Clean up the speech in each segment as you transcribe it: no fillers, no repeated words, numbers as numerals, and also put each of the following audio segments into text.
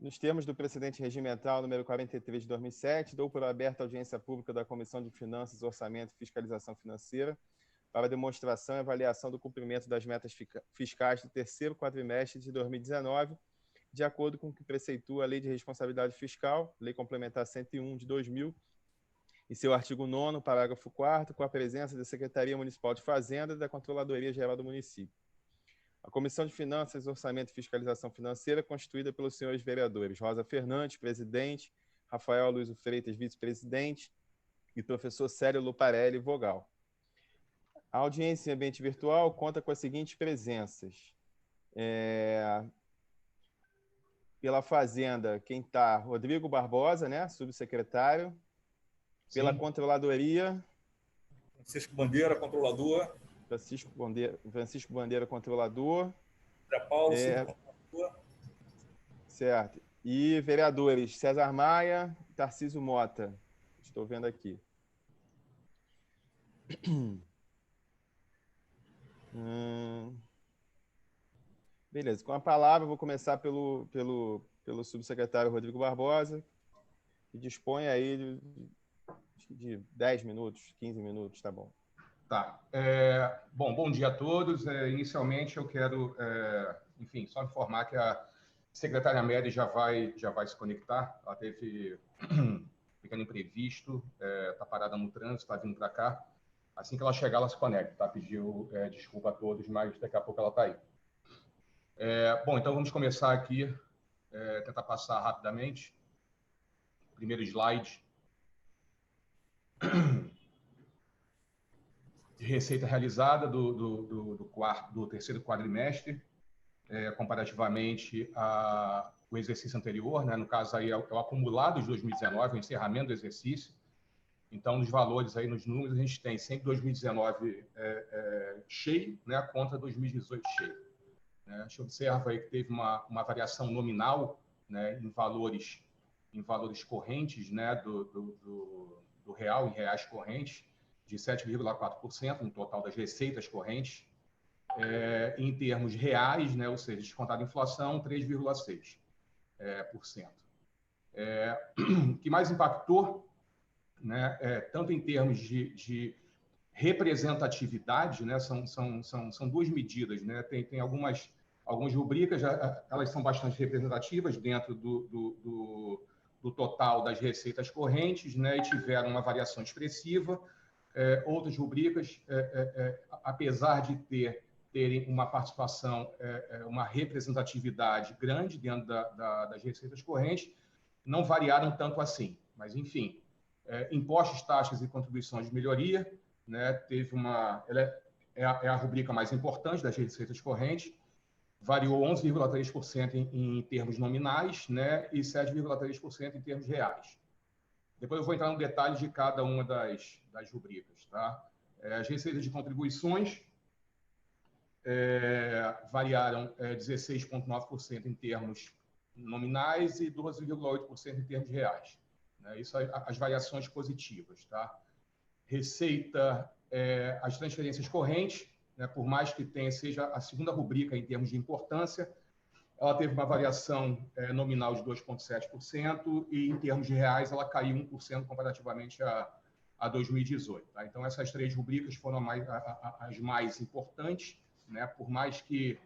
Nos termos do precedente regimental número 43 de 2007, dou por aberta a audiência pública da Comissão de Finanças, Orçamento e Fiscalização Financeira para demonstração e avaliação do cumprimento das metas fiscais do terceiro quadrimestre de 2019, de acordo com o que preceitua a Lei de Responsabilidade Fiscal, Lei Complementar 101 de 2000, e seu artigo 9º, parágrafo 4º, com a presença da Secretaria Municipal de Fazenda e da Controladoria Geral do município. A Comissão de Finanças, Orçamento e Fiscalização Financeira, constituída pelos senhores vereadores Rosa Fernandes, presidente, Rafael Luiz Freitas, vice-presidente, e professor Célio Luparelli, vogal. A audiência em ambiente virtual conta com as seguintes presenças. Pela Fazenda, quem está? Rodrigo Barbosa, né? Subsecretário. Sim. Pela Controladoria. Francisco Bandeira, controlador. Francisco Bandeira, controlador. André Paulo, subcontrolador. Certo. E vereadores César Maia e Tarcísio Mota. Estou vendo aqui. Beleza. Com a palavra, vou começar pelo subsecretário Rodrigo Barbosa, que dispõe aí de 10 minutos, 15 minutos, tá bom. Tá. Bom dia a todos. Inicialmente, eu quero, enfim, só informar que a secretária Mary já vai se conectar. Ela teve um pequeno imprevisto, está parada no trânsito, está vindo para cá. Assim que ela chegar, ela se conecta, tá? Pediu desculpa a todos, mas daqui a pouco ela está aí. Bom, então vamos começar aqui, tentar passar rapidamente. Primeiro slide. De receita realizada do terceiro quadrimestre, comparativamente ao exercício anterior, né? No caso, aí é o acumulado de 2019, o encerramento do exercício. Então, nos valores, aí, nos números, a gente tem sempre 2019 cheio, né? Contra 2018 cheio. Né? A gente observa aí que teve uma variação nominal, né? em valores correntes, né? do real em reais correntes, de 7,4% no total das receitas correntes. Em termos reais, né? Ou seja, descontada a inflação, 3,6%. O que mais impactou, né? Tanto em termos de representatividade, né? São duas medidas, né? Tem algumas rubricas, elas são bastante representativas dentro do total das receitas correntes, né? E tiveram uma variação expressiva. Outras rubricas, apesar de terem uma participação, uma representatividade grande dentro das receitas correntes, não variaram tanto assim. Mas, enfim, impostos, taxas e contribuições de melhoria, né? Ela é a rubrica mais importante das receitas correntes, variou 11,3% em termos nominais, né? E 7,3% em termos reais. Depois eu vou entrar no detalhe de cada uma das rubricas. Tá? As receitas de contribuições variaram 16,9% em termos nominais e 12,8% em termos reais. Né? Isso as variações positivas. Tá? Receita, as transferências correntes, né? Por mais que seja a segunda rubrica em termos de importância, ela teve uma variação nominal de 2,7% e, em termos de reais, ela caiu 1% comparativamente a 2018. Tá? Então, essas três rubricas foram as mais importantes, né? Por mais que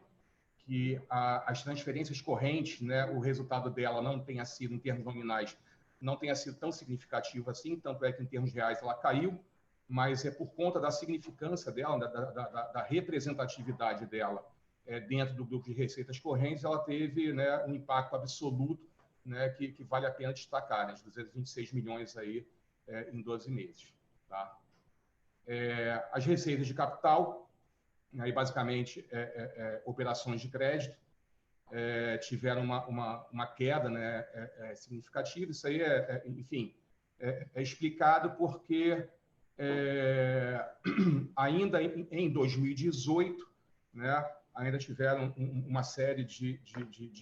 as transferências correntes, né? O resultado dela não tenha sido, em termos nominais, não tenha sido tão significativo assim, tanto é que, em termos reais, ela caiu, mas é por conta da significância dela, da representatividade dela, dentro do grupo de receitas correntes, ela teve, né, um impacto absoluto, né, que vale a pena destacar, né, de 226 milhões aí, em 12 meses. Tá? As receitas de capital, aí basicamente operações de crédito, tiveram uma queda, né, significativa. Isso aí enfim, é explicado porque ainda em 2018, né, ainda tiveram uma série de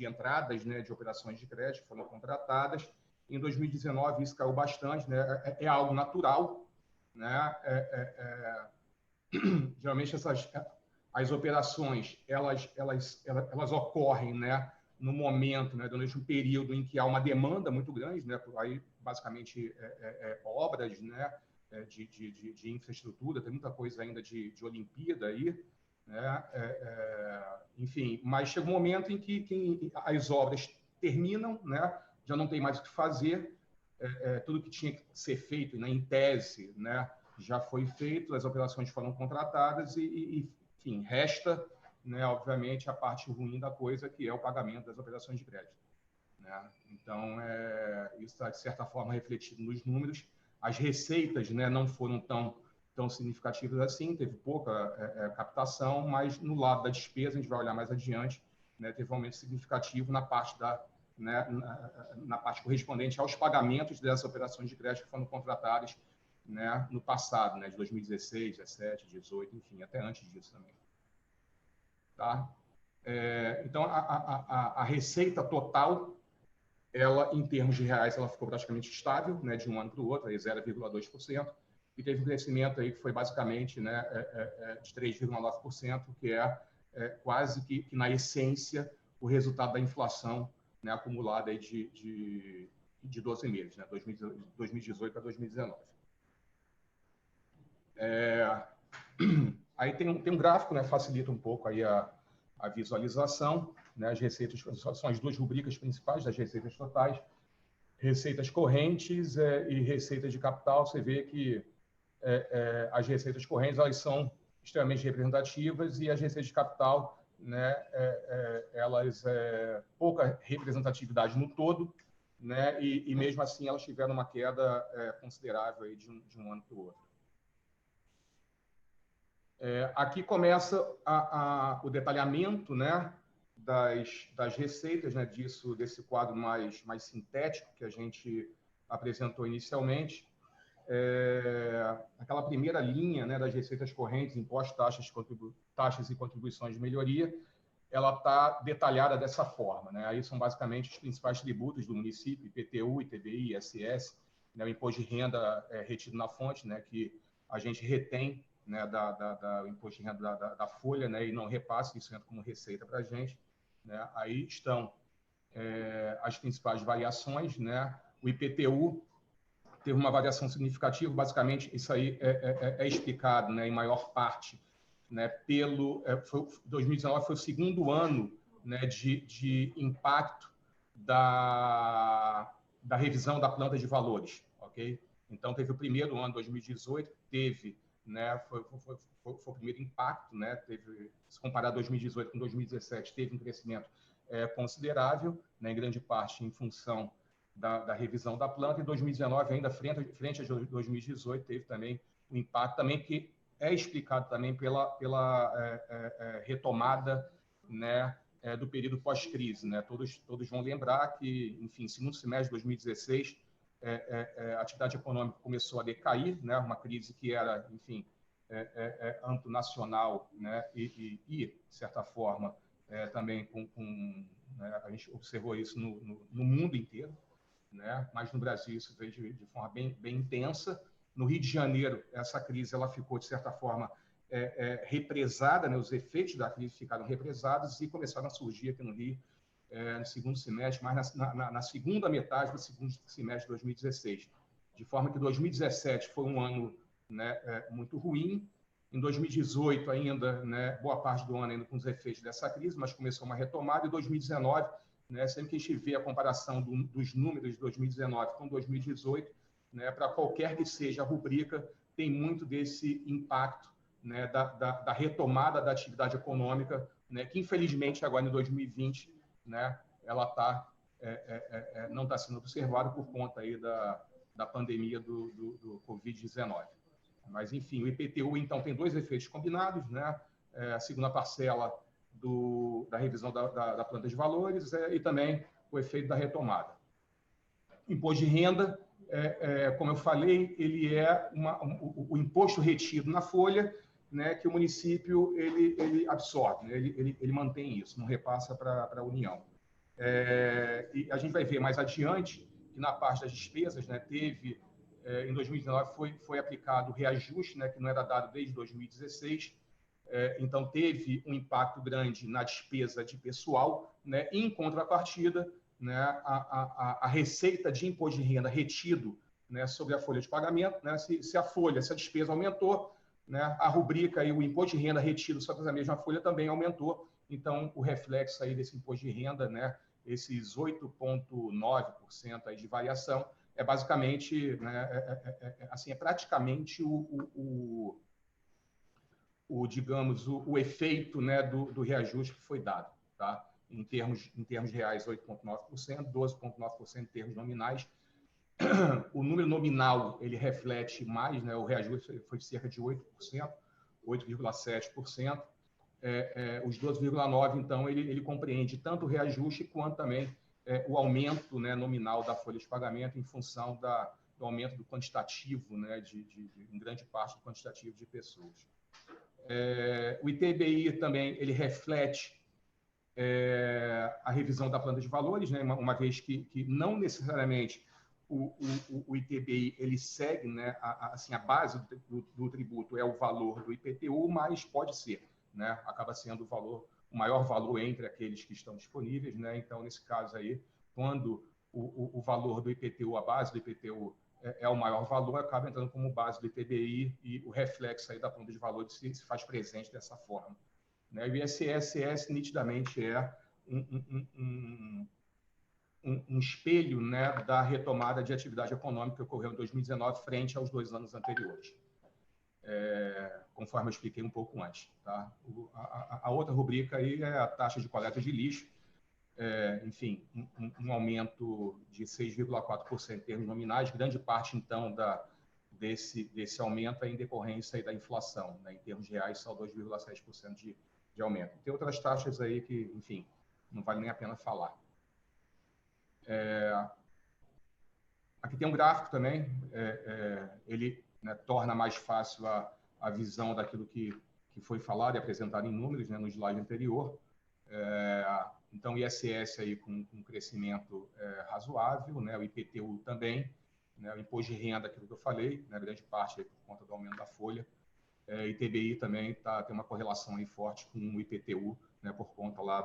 entradas, né, de operações de crédito que foram contratadas. Em 2019, isso caiu bastante, né? É algo natural, né? Geralmente as operações elas ocorrem, né, no momento, né, durante um período em que há uma demanda muito grande, né, aí basicamente obras, né, de infraestrutura, tem muita coisa ainda de Olimpíada aí, né, enfim, mas chega um momento em que as obras terminam, né, já não tem mais o que fazer, tudo que tinha que ser feito, né, em tese, né, já foi feito, as operações foram contratadas enfim, resta, né, obviamente, a parte ruim da coisa, que é o pagamento das operações de crédito, né? Então, isso está, de certa forma, refletido nos números. As receitas, né, não foram tão significativas assim, teve pouca captação, mas no lado da despesa, a gente vai olhar mais adiante, né, teve um aumento significativo na parte né, na parte correspondente aos pagamentos dessas operações de crédito que foram contratadas, né, no passado, né, de 2016, 17, 18, enfim, até antes disso também. Tá? Então, a receita total, ela, em termos de reais, ela ficou praticamente estável, né, de um ano para o outro, 0,2%, e teve um crescimento aí que foi basicamente, né, de 3,9%, que quase que na essência o resultado da inflação, né, acumulada aí de 12 meses, né, 2018 para 2019. Aí tem um gráfico, né, facilita um pouco aí a visualização, né, as receitas são as duas rubricas principais das receitas totais, receitas correntes e receitas de capital. Você vê que as receitas correntes elas são extremamente representativas e as receitas de capital, né, elas pouca representatividade no todo, né, e mesmo assim elas tiveram uma queda considerável aí de um ano para o outro. Aqui começa o detalhamento, né, das receitas, né, desse quadro mais sintético que a gente apresentou inicialmente. Aquela primeira linha, né, das receitas correntes, impostos, taxas e contribuições de melhoria, ela está detalhada dessa forma, né? Aí são basicamente os principais tributos do município: IPTU, ITBI, ISS, né, o imposto de renda retido na fonte, né, que a gente retém, né, o imposto de renda da folha, né, e não repassa, isso entra como receita para a gente, né? Aí estão as principais variações, né? O IPTU teve uma variação significativa, basicamente isso aí é explicado, né, em maior parte, né, 2019 foi o segundo ano, né, de impacto da revisão da planta de valores, ok? Então teve o primeiro ano, 2018, teve, né, foi o primeiro impacto, né, se comparar 2018 com 2017, teve um crescimento considerável, né, em grande parte em função da revisão da planta. Em 2019, ainda frente a 2018, teve também um impacto também que é explicado também pela retomada, né, do período pós-crise, né? Todos vão lembrar que, enfim, segundo semestre de 2016, a atividade econômica começou a decair, né? Uma crise que era, enfim, âmbito nacional, né? E de certa forma, também né? A gente observou isso no mundo inteiro, né? Mas no Brasil isso veio de forma bem intensa. No Rio de Janeiro, essa crise ela ficou, de certa forma, represada, né? Os efeitos da crise ficaram represados e começaram a surgir aqui no Rio no segundo semestre, mas na segunda metade do segundo semestre de 2016. De forma que 2017 foi um ano, né, muito ruim. Em 2018 ainda, né, boa parte do ano ainda com os efeitos dessa crise, mas começou uma retomada. Em 2019, né, sempre que a gente vê a comparação dos números de 2019 com 2018, né, para qualquer que seja a rubrica, tem muito desse impacto, né, da retomada da atividade econômica, né, que infelizmente agora em 2020, né, ela não está sendo observada por conta aí da pandemia do Covid-19. Mas, enfim, o IPTU, então, tem dois efeitos combinados, né? A segunda parcela da revisão da planta de valores e também o efeito da retomada. Imposto de renda, como eu falei, ele é o imposto retido na folha, né, que o município ele absorve, né? Ele mantém isso, não repassa para a União. E a gente vai ver mais adiante que na parte das despesas, né, teve, em 2019, foi aplicado o reajuste, né, que não era dado desde 2016, Então, teve um impacto grande na despesa de pessoal, né? Em contrapartida, né, a receita de imposto de renda retido, né, sobre a folha de pagamento, né, se a despesa aumentou, né, a rubrica e o imposto de renda retido sobre a mesma folha também aumentou. Então, o reflexo aí desse imposto de renda, né, esses 8,9% aí de variação, é basicamente, né, assim, é praticamente digamos, o efeito, né, do reajuste que foi dado, tá? Em termos reais, 8,9%, 12,9% em termos nominais. O número nominal, ele reflete mais, né? O reajuste foi de cerca de 8%, 8,7%. Os 12,9%, então, ele compreende tanto o reajuste quanto também o aumento, né, nominal da folha de pagamento em função do aumento do quantitativo, né, em grande parte do quantitativo de pessoas. O ITBI também ele reflete a revisão da planta de valores, né, uma vez que não necessariamente o ITBI ele segue, né, assim, a base do tributo é o valor do IPTU, mas pode ser, né, acaba sendo o maior valor entre aqueles que estão disponíveis, né? Então, nesse caso aí, quando o valor do IPTU, a base do IPTU é o maior valor, acaba entrando como base do ITBI e o reflexo aí da planta de valores se faz presente dessa forma, né? O ISS nitidamente é um espelho, né, da retomada de atividade econômica que ocorreu em 2019 frente aos 2 anos anteriores, conforme eu expliquei um pouco antes, tá? A outra rubrica aí é a taxa de coleta de lixo, enfim, um aumento de 6,4% em termos nominais, grande parte, então, desse aumento é em decorrência aí da inflação, né? Em termos reais, só 2,7% de aumento. Tem outras taxas aí que, enfim, não vale nem a pena falar. Aqui tem um gráfico também, ele, né, torna mais fácil a visão daquilo que foi falado e apresentado em números, né, no slide anterior. Então, o ISS aí com um crescimento razoável, né, o IPTU também, né, o imposto de renda, aquilo que eu falei, né, grande parte aí por conta do aumento da folha. ITBI também tem uma correlação aí forte com o IPTU, né, por conta lá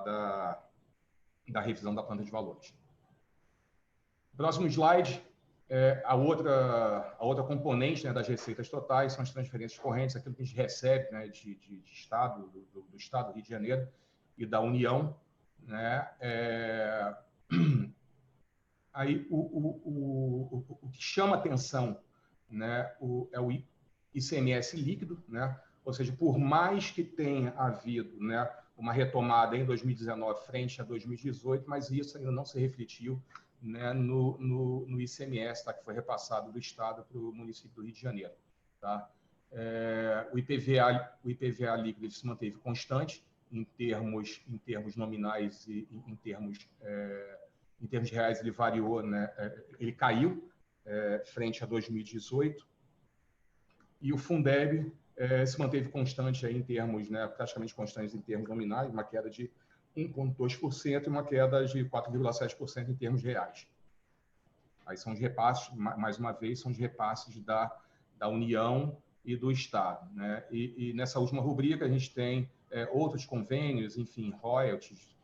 da revisão da planta de valores. Próximo slide, a outra componente, né, das receitas totais são as transferências correntes, aquilo que a gente recebe, né, de Estado, do Estado do Rio de Janeiro e da União, né? Aí o que chama atenção, né, é o ICMS líquido, né? Ou seja, por mais que tenha havido, né, uma retomada em 2019 frente a 2018, mas isso ainda não se refletiu, né, no ICMS, tá, que foi repassado do Estado para o município do Rio de Janeiro. Tá? O IPVA líquido se manteve constante em termos nominais e em termos reais ele variou, né, ele caiu frente a 2018, e o Fundeb se manteve constante aí em termos, né, praticamente constantes em termos nominais, uma queda de 1,2% e uma queda de 4,7% em termos reais. Aí são os repasses, mais uma vez, são os repasses da União e do Estado, né? E nessa última rubrica a gente tem outros convênios, enfim, royalties,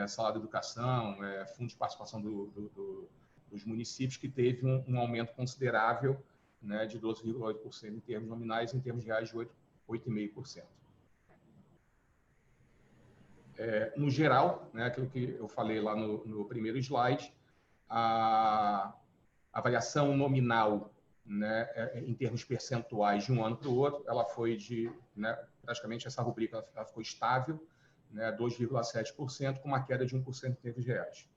salário de educação, fundo de participação dos municípios, que teve um aumento considerável, né, de 12,8% em termos nominais e em termos reais de 8,5%. No geral, né, aquilo que eu falei lá no primeiro slide, a variação nominal, né, em termos percentuais de um ano para o outro, ela foi né, praticamente essa rubrica ela ficou estável, né, 2,7%, com uma queda de 1% em termos reais.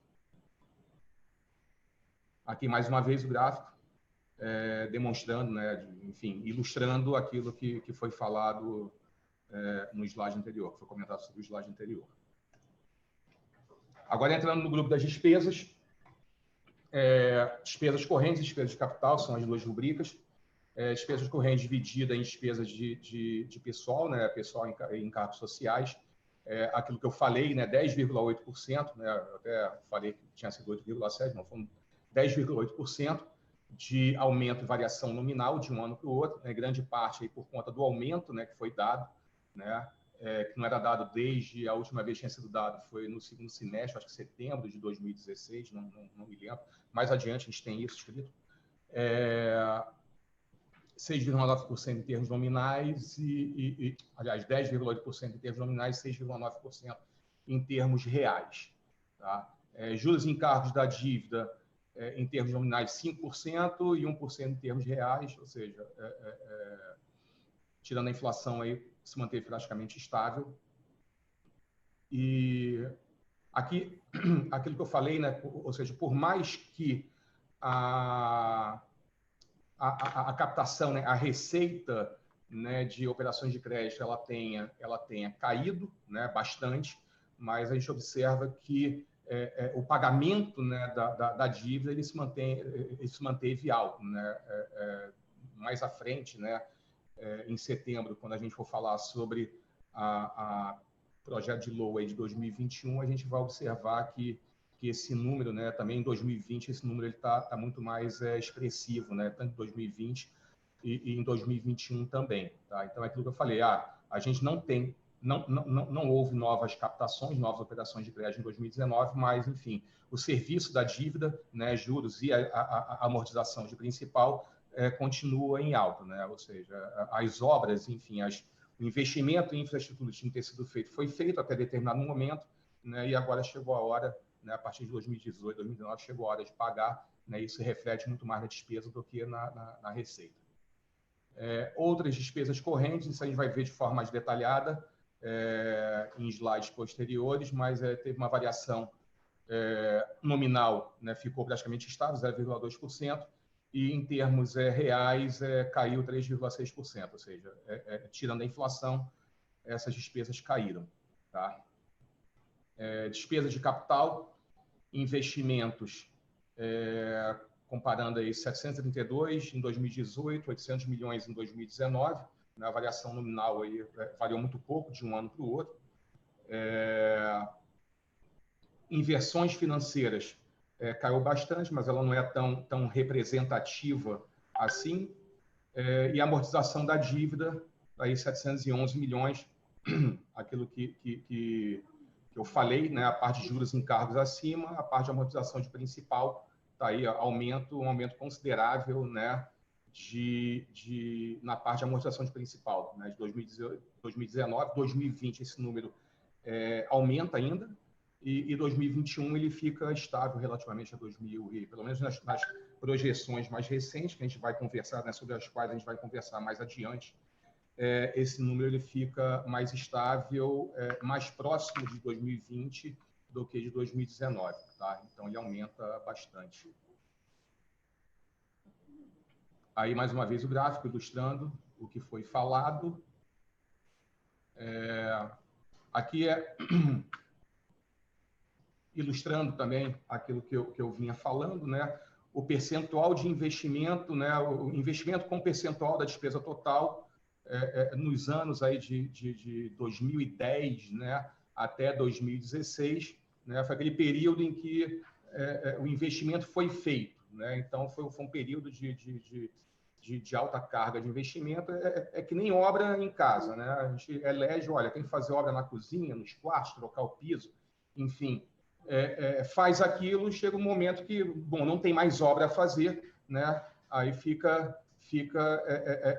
Aqui, mais uma vez, o gráfico, demonstrando, né, enfim, ilustrando aquilo que foi falado no slide anterior, que foi comentado sobre o slide anterior. Agora, entrando no grupo das despesas, despesas correntes e despesas de capital são as duas rubricas. Despesas correntes dividida em despesas de pessoal, né, pessoal em encargos sociais, aquilo que eu falei, né, 10,8%, né, eu até falei que tinha sido 8,7%, não, foram 10,8% de aumento e variação nominal de um ano para o outro, né, grande parte aí por conta do aumento, né, que foi dado, né, que não era dado desde a última vez que tinha sido dado, foi no segundo semestre, acho que setembro de 2016, não me lembro. Mais adiante a gente tem isso escrito. 6,9% em termos nominais aliás, 10,8% em termos nominais e 6,9% em termos reais. Tá? Juros e encargos da dívida em termos nominais 5% e 1% em termos reais, ou seja, tirando a inflação, aí, se manteve praticamente estável. E aqui, aquilo que eu falei, né, ou seja, por mais que a captação, né, a receita, né, de operações de crédito ela tenha caído, né, bastante, mas a gente observa que o pagamento, né, da dívida ele se manteve alto, né, mais à frente, né, em setembro, quando a gente for falar sobre a projeto de LOA de 2021, a gente vai observar que esse número, né, também em 2020, esse número está muito mais expressivo, né, tanto em 2020 e em 2021 também. Tá? Então, é aquilo que eu falei, a gente não houve novas captações, novas operações de crédito em 2019, mas, enfim, o serviço da dívida, né, juros e a amortização de principal continua em alta, né? Ou seja, as obras, enfim, o investimento em infraestrutura que tinha que ter sido feito foi feito até determinado momento, né, e agora chegou a hora, né, a partir de 2018, 2019, chegou a hora de pagar, né, isso reflete muito mais na despesa do que na receita. Outras despesas correntes, isso a gente vai ver de forma mais detalhada em slides posteriores, mas teve uma variação nominal, né, ficou praticamente estável, 0,2%, e em termos reais caiu 3,6%, ou seja, tirando a inflação, essas despesas caíram. Tá? Despesas de capital, investimentos, comparando aí 732 em 2018, 800 milhões em 2019, né, a variação nominal aí variou muito pouco de um ano para o outro. Inversões financeiras caiu bastante, mas ela não é tão representativa assim. E a amortização da dívida, aí 711 milhões, aquilo que eu falei, né, a parte de juros e encargos acima, a parte de amortização de principal, tá aí um aumento considerável, né, na parte de amortização de principal, né, de 2019, 2020 esse número aumenta ainda, e 2021 ele fica estável relativamente a 2000, e pelo menos nas projeções mais recentes, que a gente vai conversar, né, sobre as quais a gente vai conversar mais adiante, esse número ele fica mais estável, mais próximo de 2020 do que de 2019. Tá? Então, ele aumenta bastante. Aí, mais uma vez, o gráfico ilustrando o que foi falado. Aqui ilustrando também aquilo que eu vinha falando, né? O percentual de investimento, né? O investimento com percentual da despesa total nos anos aí de 2010, né, até 2016, né, foi aquele período em que o investimento foi feito, né? Então foi um período de alta carga de investimento, que nem obra em casa, né? A gente elege, olha, tem que fazer obra na cozinha, nos quartos, trocar o piso, enfim, faz aquilo, chega um momento que, bom, não tem mais obra a fazer, né? Aí fica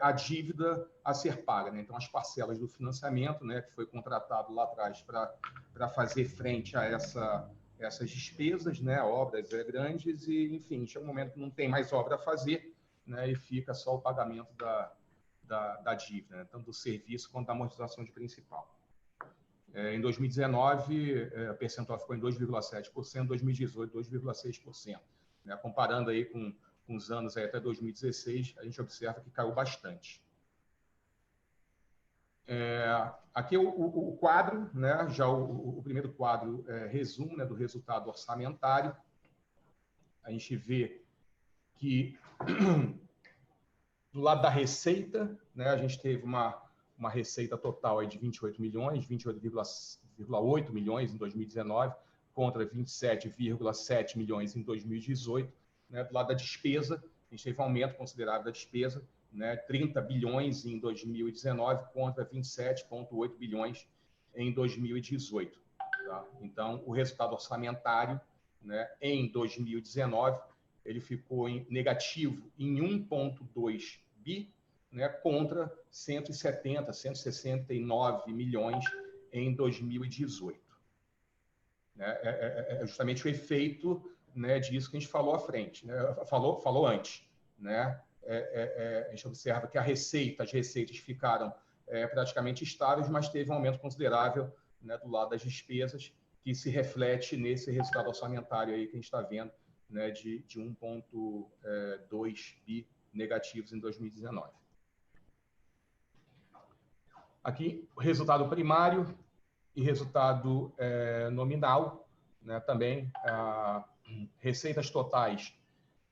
a dívida a ser paga, né? Então, as parcelas do financiamento, né, que foi contratado lá atrás para fazer frente a essas despesas, né, obras grandes, e, enfim, chega um momento que não tem mais obra a fazer, né, e fica só o pagamento da dívida, né, tanto do serviço quanto da amortização de principal. Em 2019, o percentual ficou em 2,7%, em 2018, 2,6%. Né, comparando aí com os anos aí até 2016, a gente observa que caiu bastante. Aqui o quadro, né, já o primeiro quadro resumo, né, do resultado orçamentário. A gente vê que do lado da receita, né, a gente teve uma receita total aí de 28 milhões, 28,8 milhões em 2019, contra 27,7 milhões em 2018. Né, do lado da despesa, a gente teve um aumento considerável da despesa, né, 30 bilhões em 2019 contra 27,8 bilhões em 2018. Tá? Então, o resultado orçamentário, né, em 2019, ele ficou negativo em 1,2 bi, né, contra 169 milhões em 2018. É justamente o efeito, né, disso que a gente falou à frente, né, falou antes. Né? A gente observa que as receitas ficaram praticamente estáveis, mas teve um aumento considerável, né, do lado das despesas, que se reflete nesse resultado orçamentário aí que a gente está vendo, né, de 1,2 bi negativos em 2019. Aqui, o resultado primário e resultado nominal, né, também, receitas totais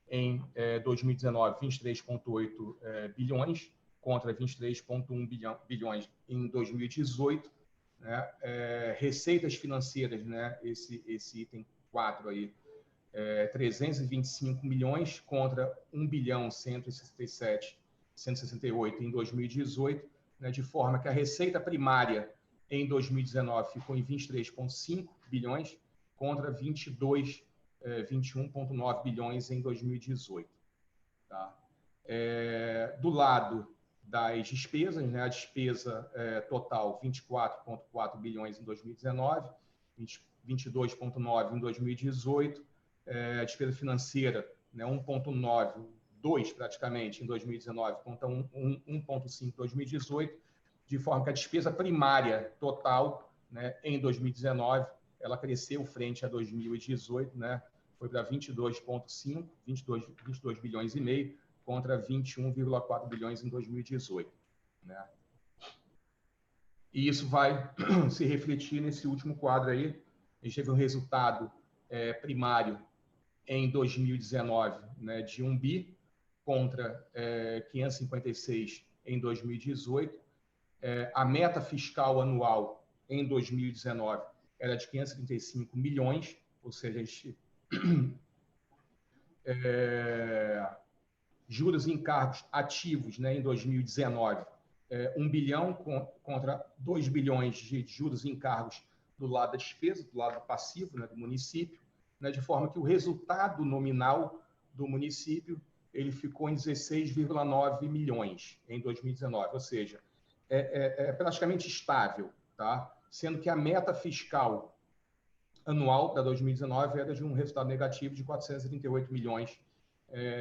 em 2019, 23,8 bilhões, contra 23,1 bilhões em 2018. Né? Receitas financeiras, né? Esse item 4 aí, 325 milhões contra 1 bilhão 168 em 2018, né? De forma que a receita primária em 2019 ficou em 23,5 bilhões contra 21,9 bilhões em 2018. Tá? Do lado das despesas, né, a despesa total 24,4 bilhões em 2019, 22,9 em 2018, a despesa financeira, né, 1,9, 2 praticamente em 2019 contra 1,5 em 2018, de forma que a despesa primária total, né, em 2019 ela cresceu frente a 2018, né, foi para 22,5, 22 bilhões e meio, contra 21,4 bilhões em 2018. Né? E isso vai se refletir nesse último quadro aí. A gente teve um resultado primário em 2019, né, de 1 bi, contra 556 em 2018. A meta fiscal anual em 2019 era de 535 milhões, ou seja, a gente juros e encargos ativos, né, em 2019, 1 bilhão contra 2 bilhões de juros e encargos do lado da despesa, do lado passivo, né, do município, né, de forma que o resultado nominal do município ele ficou em 16,9 milhões em 2019, ou seja, praticamente estável, tá? Sendo que a meta fiscal anual da 2019 era de um resultado negativo de 438 milhões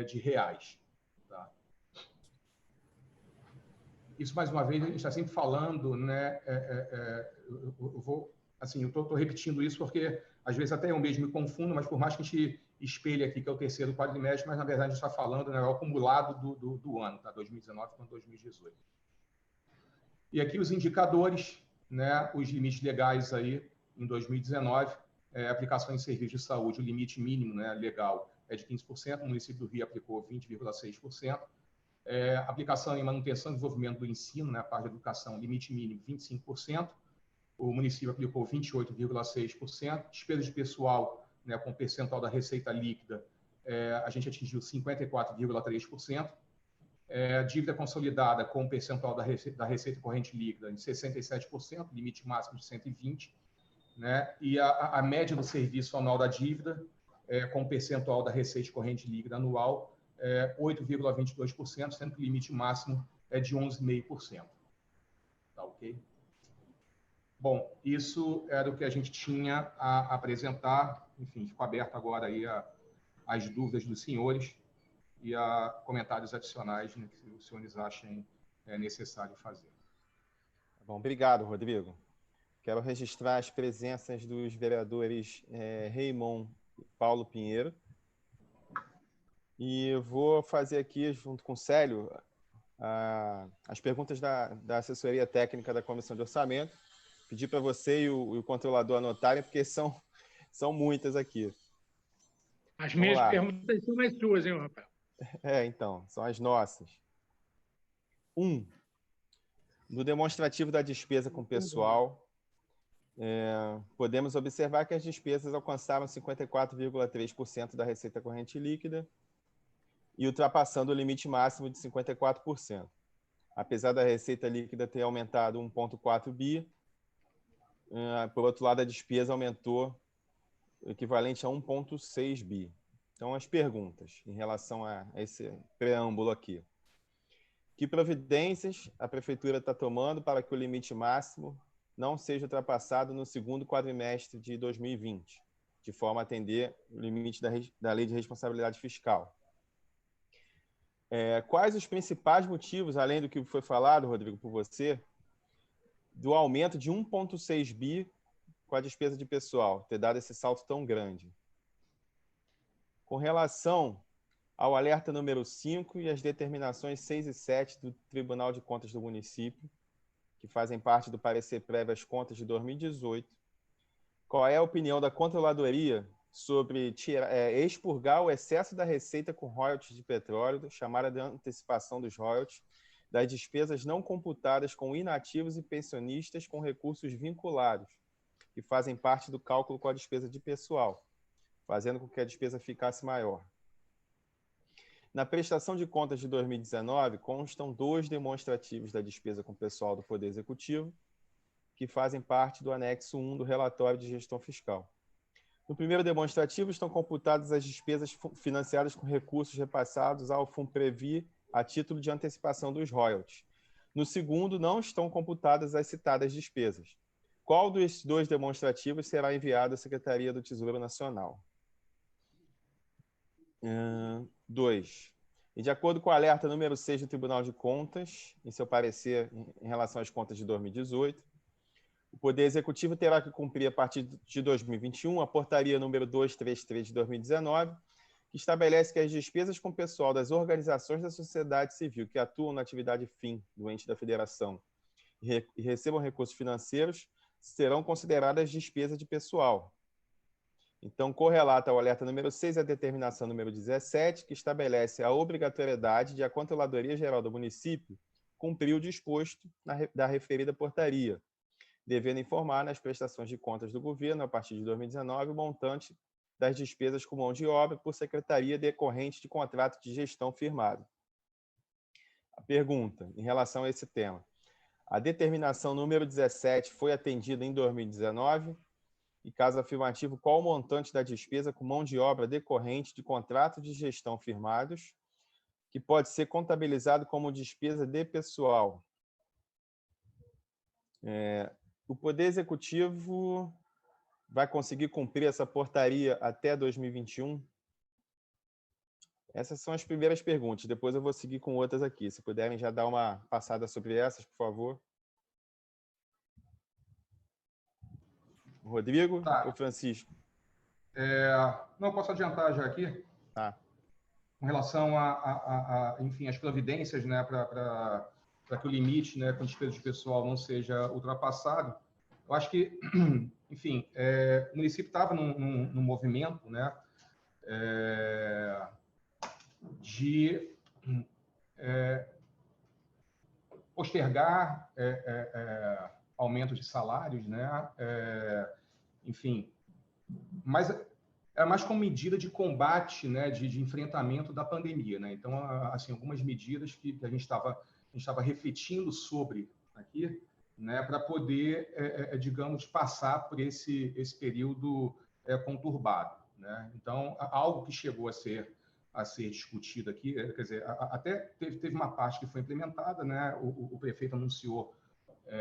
de reais. Tá? Isso, mais uma vez, a gente está sempre falando, né? Eu estou repetindo isso porque, às vezes, até eu mesmo me confundo, mas por mais que a gente espelhe aqui, que é o terceiro quadrimestre, mas, na verdade, a gente está falando, né, o acumulado do ano, tá? 2019 com 2018. E aqui os indicadores, né, os limites legais aí em 2019, aplicação em serviços de saúde, o limite mínimo, né, legal é de 15%, o município do Rio aplicou 20,6%. Aplicação em manutenção e desenvolvimento do ensino, né, a parte da educação, limite mínimo 25%, o município aplicou 28,6%. Despesas de pessoal, né, com percentual da receita líquida, a gente atingiu 54,3%. Dívida consolidada com percentual da receita corrente líquida em 67%, limite máximo de 120%. Né? E a média do serviço anual da dívida, com percentual da receita corrente líquida anual, 8,22%, sendo que o limite máximo é de 11,5%. Tá ok? Bom, isso era o que a gente tinha a apresentar. Enfim, ficou aberto agora aí as dúvidas dos senhores e a comentários adicionais, né, que os senhores achem necessário fazer. Bom, obrigado, Rodrigo. Quero registrar as presenças dos vereadores Raymond e Paulo Pinheiro. E vou fazer aqui, junto com o Célio, as perguntas da assessoria técnica da Comissão de Orçamento. Pedir para você e o controlador anotarem, porque são muitas aqui. As minhas perguntas são as suas, hein, Rafael? Então, são as nossas. 1. No demonstrativo da despesa com pessoal, podemos observar que as despesas alcançaram 54,3% da receita corrente líquida e ultrapassando o limite máximo de 54%. Apesar da receita líquida ter aumentado 1,4 bi, por outro lado, a despesa aumentou o equivalente a 1,6 bi. Então, as perguntas em relação a esse preâmbulo aqui. Que providências a Prefeitura está tomando para que o limite máximo não seja ultrapassado no segundo quadrimestre de 2020, de forma a atender o limite da Lei de Responsabilidade Fiscal? Quais os principais motivos, além do que foi falado, Rodrigo, por você, do aumento de 1,6 bi com a despesa de pessoal, ter dado esse salto tão grande? Com relação ao alerta número 5 e as determinações 6 e 7 do Tribunal de Contas do município, que fazem parte do parecer prévio às contas de 2018, qual é a opinião da Controladoria sobre expurgar o excesso da receita com royalties de petróleo, chamada de antecipação dos royalties, das despesas não computadas com inativos e pensionistas com recursos vinculados, que fazem parte do cálculo com a despesa de pessoal, fazendo com que a despesa ficasse maior. Na prestação de contas de 2019, constam 2 demonstrativos da despesa com pessoal do Poder Executivo, que fazem parte do anexo 1 do relatório de gestão fiscal. No primeiro demonstrativo, estão computadas as despesas financiadas com recursos repassados ao FUNPREVI a título de antecipação dos royalties. No segundo, não estão computadas as citadas despesas. Qual dos 2 demonstrativos será enviado à Secretaria do Tesouro Nacional? 2. E de acordo com o alerta número 6 do Tribunal de Contas, em seu parecer em relação às contas de 2018, o Poder Executivo terá que cumprir, a partir de 2021, a portaria número 233 de 2019, que estabelece que as despesas com pessoal das organizações da sociedade civil que atuam na atividade fim do ente da federação e recebam recursos financeiros serão consideradas despesa de pessoal. Então, correlata ao alerta número 6 a determinação número 17, que estabelece a obrigatoriedade de a Controladoria Geral do município cumprir o disposto da referida portaria, devendo informar nas prestações de contas do governo, a partir de 2019, o montante das despesas com mão de obra por secretaria decorrente de contrato de gestão firmado. A pergunta, em relação a esse tema: a determinação número 17 foi atendida em 2019? E, caso afirmativo, qual o montante da despesa com mão de obra decorrente de contrato de gestão firmados, que pode ser contabilizado como despesa de pessoal? O Poder Executivo vai conseguir cumprir essa portaria até 2021? Essas são as primeiras perguntas. Depois eu vou seguir com outras aqui. Se puderem já dar uma passada sobre essas, por favor. Rodrigo ou Francisco? Não, posso adiantar já aqui. Tá. Com relação enfim, as providências, né, para que o limite, né, com despesa de pessoal não seja ultrapassado. Eu acho que, enfim, o município estava num movimento, né, de postergar aumentos de salários, né, enfim, mas é mais como medida de combate, né, de enfrentamento da pandemia, né? Então, assim, algumas medidas que a gente estava refletindo sobre aqui, né, para poder, digamos, passar por esse período conturbado, né? Então, algo que chegou a ser discutido aqui, quer dizer, até teve uma parte que foi implementada, né? O prefeito anunciou,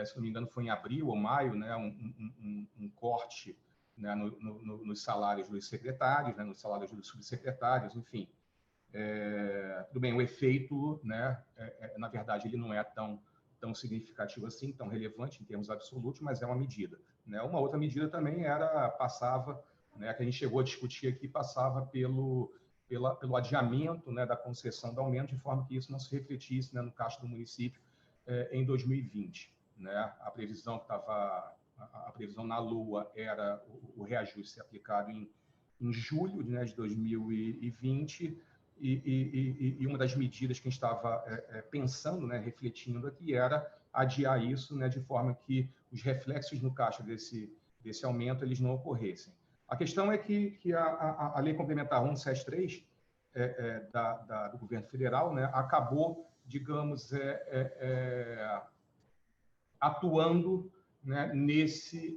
se não me engano, foi em abril ou maio, né, um corte, né, nos salários dos secretários, né, nos salários dos subsecretários, enfim. Tudo bem, o efeito, né, na verdade, ele não é tão significativo assim, tão relevante em termos absolutos, mas é uma medida, né? Uma outra medida também passava, né, que a gente chegou a discutir aqui, passava pelo adiamento, né, da concessão do aumento, de forma que isso não se refletisse, né, no caixa do município em 2020. Né? A previsão na Lua era o reajuste ser aplicado em julho, né, de 2020, e uma das medidas que a gente estava pensando, né, refletindo aqui, era adiar isso, né, de forma que os reflexos no caixa desse aumento eles não ocorressem. A questão é que a Lei Complementar 173 do governo federal, né, acabou, digamos, atuando né, nesse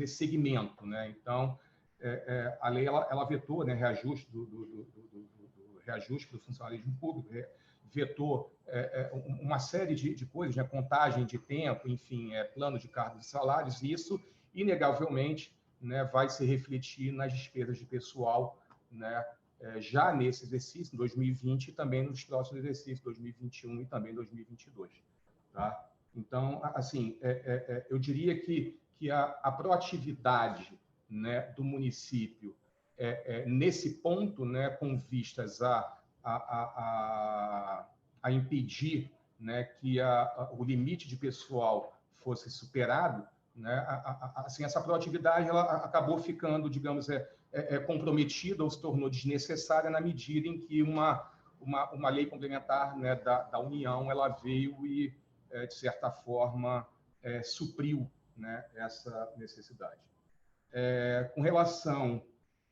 segmento, né? Então, a lei ela vetou, né, reajuste do reajuste do funcionalismo público, vetou uma série de coisas, né, contagem de tempo, enfim, plano de cargos e salários, e isso, inegavelmente, né, vai se refletir nas despesas de pessoal, né, já nesse exercício, em 2020, e também nos próximos exercícios, 2021 e também 2022. Tá? Então, assim, eu diria que a proatividade, né, do município nesse ponto, né, com vistas a impedir, né, que o limite de pessoal fosse superado, né, assim, essa proatividade ela acabou ficando, digamos, comprometida ou se tornou desnecessária na medida em que uma lei complementar, né, da União ela veio e, de certa forma, supriu, né, essa necessidade. Com relação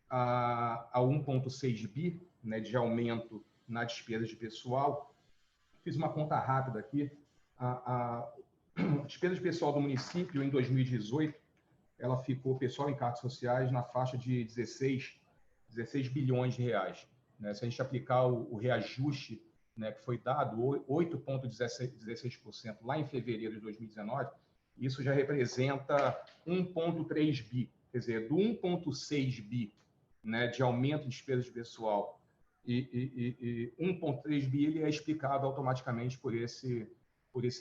a 1,6 bi, né, de aumento na despesa de pessoal, fiz uma conta rápida aqui. A despesa de pessoal do município, em 2018, ela ficou, pessoal em cargos sociais, na faixa de 16 bilhões de reais. Né? Se a gente aplicar o reajuste, né, que foi dado, 8,16% lá em fevereiro de 2019, isso já representa 1,3 bi. Quer dizer, do 1,6 bi, né, de aumento de despesas de pessoal e 1,3 bi ele é explicado automaticamente por esse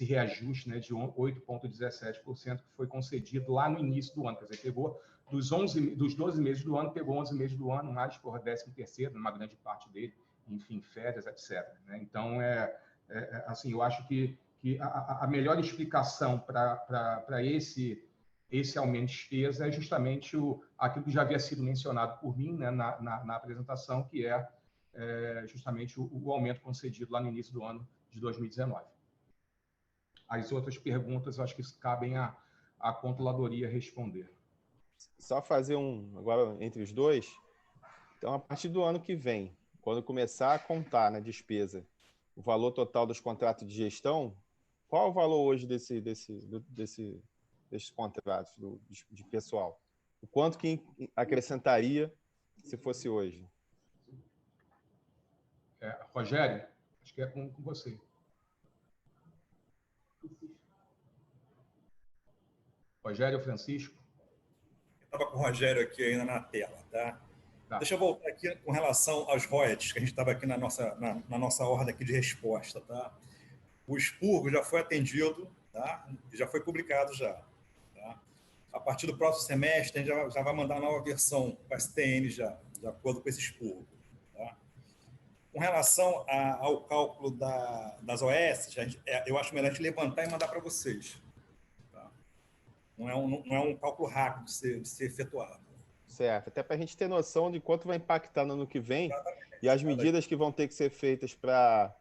reajuste, né, de 8,17% que foi concedido lá no início do ano. Quer dizer, pegou dos 12 meses do ano, pegou 11 meses do ano, mais por 13º, numa grande parte dele, enfim, férias, etc. Né? Então, assim, eu acho que a melhor explicação para esse aumento de despesa é justamente aquilo que já havia sido mencionado por mim, né, na apresentação, que justamente o aumento concedido lá no início do ano de 2019. As outras perguntas, eu acho que cabem à controladoria responder. Só fazer agora entre os dois. Então, a partir do ano que vem, quando começar a contar na despesa o valor total dos contratos de gestão, qual é o valor hoje desses contratos de pessoal? O quanto que acrescentaria se fosse hoje? Rogério, acho que é com você. Rogério Francisco? Eu estava com o Rogério aqui ainda na tela, tá? Deixa eu voltar aqui com relação aos royalties, que a gente estava aqui na nossa ordem aqui de resposta, tá? O expurgo já foi atendido, tá? Já foi publicado já. Tá? A partir do próximo semestre, a gente já vai mandar a nova versão para a STN já, de acordo com esse expurgo. Tá? Com relação ao cálculo das OS, eu acho melhor a gente levantar e mandar para vocês. Tá? Não é um cálculo rápido de ser efetuado. Certo, até para a gente ter noção de quanto vai impactar no ano que vem e as medidas que vão ter que ser feitas para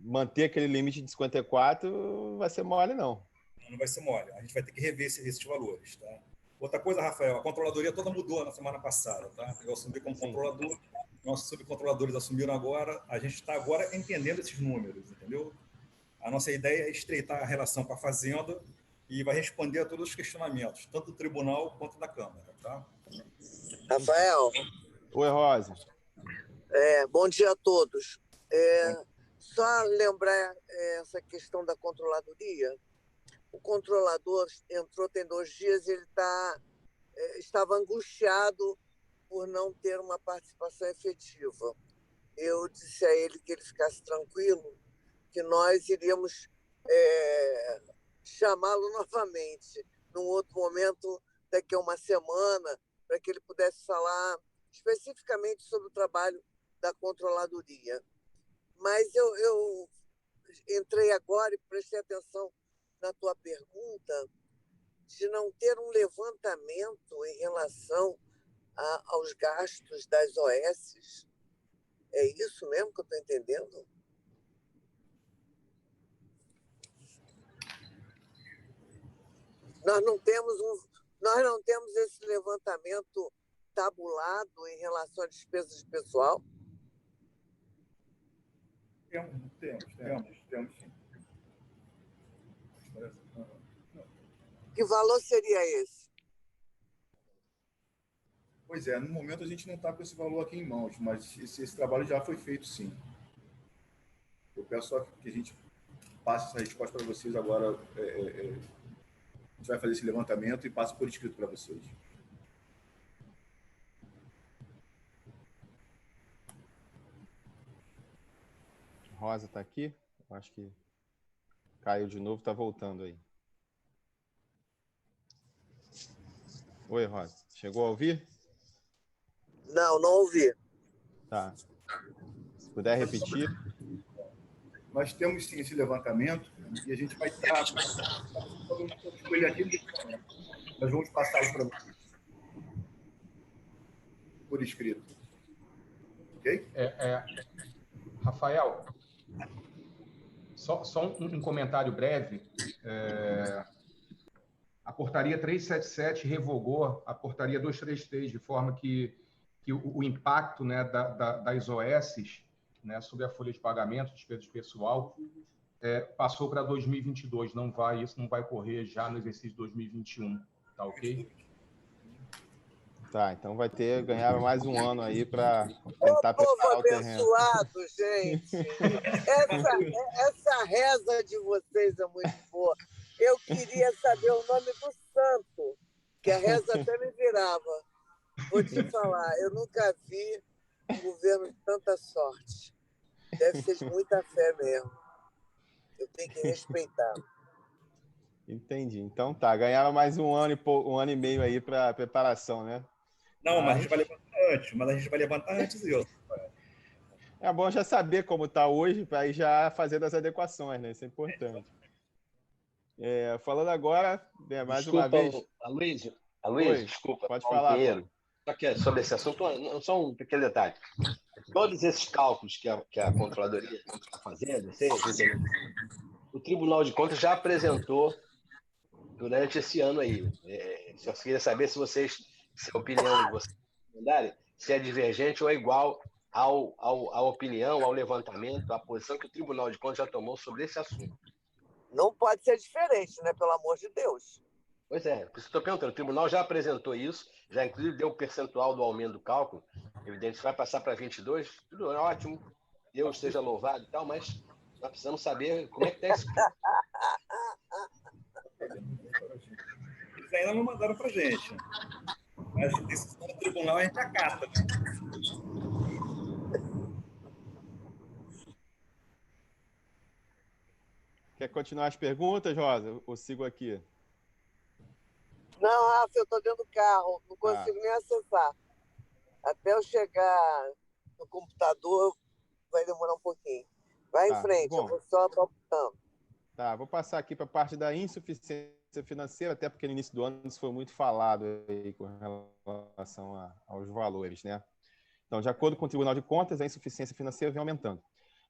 manter aquele limite de 54 vai ser mole, não. Não vai ser mole. A gente vai ter que rever esses valores. Tá? Outra coisa, Rafael, a controladoria toda mudou na semana passada. Tá? Eu assumi como controlador, nossos subcontroladores assumiram agora. A gente está agora entendendo esses números, entendeu? A nossa ideia é estreitar a relação com a Fazenda e vai responder a todos os questionamentos, tanto do tribunal quanto da Câmara. Tá? Rafael. Oi, Rosa. Bom dia a todos. Só lembrar essa questão da controladoria. O controlador entrou tem 2 dias e ele estava angustiado por não ter uma participação efetiva. Eu disse a ele que ele ficasse tranquilo, que nós iríamos chamá-lo novamente, num outro momento, daqui a uma semana, para que ele pudesse falar especificamente sobre o trabalho da controladoria. Mas eu entrei agora e prestei atenção na tua pergunta de não ter um levantamento em relação aos gastos das OS. É isso mesmo que eu estou entendendo? Nós não temos esse levantamento tabulado em relação a despesas de pessoal? Temos sim. Que valor seria esse? Pois é, no momento a gente não está com esse valor aqui em mãos, mas esse trabalho já foi feito, sim. Eu peço só que a gente passe essa resposta para vocês agora. A gente vai fazer esse levantamento e passe por escrito para vocês. Rosa está aqui? Eu acho que caiu de novo, está voltando aí. Oi, Rosa. Chegou a ouvir? Não ouvi. Tá. Se puder repetir. Nós temos, sim, esse levantamento e a gente vai estar com ele aqui. Nós vamos passá-lo para vocês. Por escrito. Ok? Rafael, só um comentário breve. A portaria 377 revogou a portaria 233, de forma que o impacto, né, das OSs, né, sobre a folha de pagamento, despesa de pessoal, passou para 2022. Isso não vai ocorrer já no exercício de 2021. Tá ok? Tá, então vai ganhar mais um ano aí para tentar preparar o terreno. Povo abençoado, gente! Essa reza de vocês é muito boa. Eu queria saber o nome do santo, que a reza até me virava. Vou te falar, eu nunca vi um governo de tanta sorte. Deve ser de muita fé mesmo. Eu tenho que respeitar. Entendi. Então tá, ganhava mais um ano e meio aí para preparação, né? Não, mas a gente vai levantar antes, isso. É bom já saber como está hoje, para ir já fazendo as adequações, né? Isso é importante. Falando agora, mais uma vez... Aloysio, desculpa. Pode falar, Pinheiro. Só que sobre esse assunto, só um pequeno detalhe. Todos esses cálculos que a Controladoria está fazendo, o Tribunal de Contas já apresentou durante esse ano aí. Só queria saber se a opinião de vocês mandarem, se é divergente ou é igual à opinião, ao levantamento, à posição que o Tribunal de Contas já tomou sobre esse assunto. Não pode ser diferente, né? Pelo amor de Deus. Pois é, por isso estou perguntando. O Tribunal já apresentou isso, já inclusive deu o percentual do aumento do cálculo. Evidente, vai passar para 22, tudo ótimo, Deus seja louvado e tal, mas nós precisamos saber como é que está isso. Eles ainda não mandaram para a gente. Mas a decisão do tribunal a gente acata. Né? Quer continuar as perguntas, Rosa? Ou sigo aqui? Não, Rafa, eu estou dentro do carro, não consigo nem acessar. Até eu chegar no computador, vai demorar um pouquinho. Vai em frente, bom, eu vou só apontando. Tá, vou passar aqui para a parte da insuficiência financeira, até porque no início do ano isso foi muito falado aí com relação aos valores, né? Então, de acordo com o Tribunal de Contas, a insuficiência financeira vem aumentando.